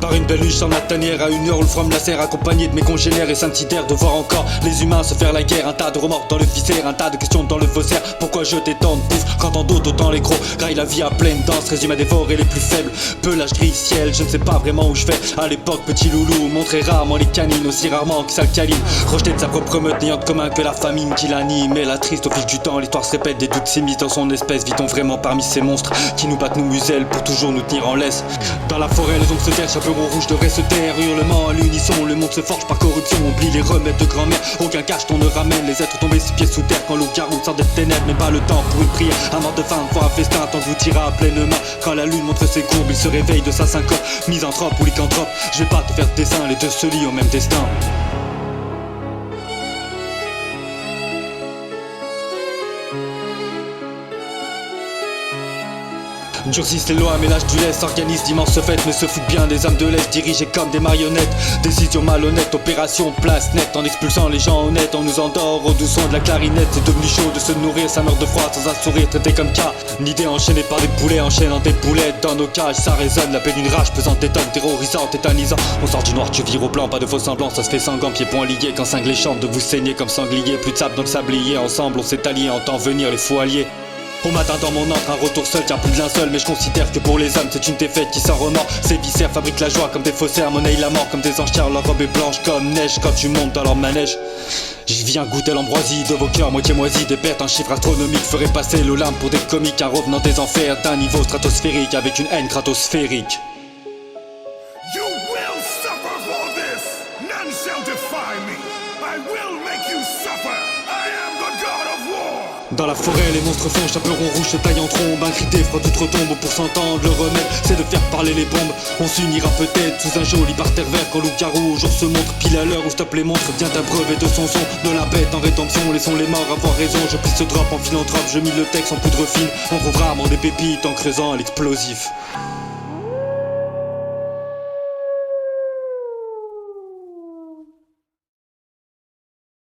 Par une belle huche en la tanière, à 1h où le froid me lacère, accompagné de mes congénères et Saint-Hilaire, de voir encore les humains se faire la guerre. Un tas de remords dans le viscère, un tas de questions dans le faussaire. Pourquoi jeter tant de bouffe quand en d'autres autant les gros graillent la vie à pleine danse, résume à dévorer les plus faibles. Pelage gris ciel, je ne sais pas vraiment où je vais. À l'époque petit loulou montrait rarement les canines, aussi rarement que s'alcaline. Rejeté de sa propre meute, n'ayant de commun que la famine qui l'anime. Et la triste au fil du temps, l'histoire se répète, des doutes s'immiscent dans son espèce. Vit-on vraiment parmi ces monstres qui nous battent, nous musellent pour toujours nous tenir en laisse? Dans la forêt les ombres se terrent, chaperon rouge devrait se taire. Hurlement à l'unisson, le monde se forge par corruption. Oublie les remèdes de grand-mère, aucun cache on ne ramène les êtres tombés 6 pieds sous terre. Quand loup-garou sort des ténèbres, mais pas le temps pour une prière. Un mort de faim, voir un festin, tant vous tira à pleine main. Quand la lune montre ses courbes, il se réveille de sa syncope. Misanthrope ou lycanthrope, je vais pas te faire de dessin, les deux se lient au même destin. Durcissent les lois, mais l'âge du lait s'organise d'immenses fêtes, mais se foutent bien des âmes de l'Est, dirigées comme des marionnettes. Décision malhonnête, opération place nette. En expulsant les gens honnêtes, on nous endort au doux son de la clarinette. C'est devenu chaud de se nourrir, ça meurt de froid sans un sourire, traité comme cas. Une idée enchaînée par des poulets, enchaînant des boulettes dans nos cages. Ça résonne, la paix d'une rage pesante étonne, terrorisant, tétanisant. On sort du noir, tu vires au blanc, pas de faux semblants. Ça se fait sans gants, pieds poings liés, quand cinglés chantent de vous saigner comme sanglier. Plus de sable dans le sablier, ensemble on s'est alliés, en temps venir les fous alliés. Au matin dans mon antre, un retour seul, tiens plus de linceul. Mais je considère que pour les hommes c'est une défaite qui sans remords. Ces viscères fabriquent la joie comme des faussaires, monnaie la mort comme des enchères. Leur robe est blanche comme neige quand tu montes dans leur manège. J'y viens goûter l'ambroisie de vos cœurs moitié moisis. Des bêtes, un chiffre astronomique ferait passer l'Olympe pour des comiques. Un revenant des enfers d'un niveau stratosphérique avec une haine stratosphérique. You will suffer for this. None shall defy me. I will make you suffer. I am the god of war. Dans la forêt, les monstres font chaperon rouge se taillent en trombe. Un cri d'effroi d'outre-tombe pour s'entendre. Le remède, c'est de faire parler les bombes. On s'unira peut-être sous un joli parterre vert. Quand loup-garou au jour se montre, pile à l'heure où stop les montres. Vient abreuver de son son, de la bête en rédemption. Laissons les morts avoir raison. Je plie ce drop en philanthrope, je mille le texte en poudre fine. On trouve rarement des pépites en creusant à l'explosif.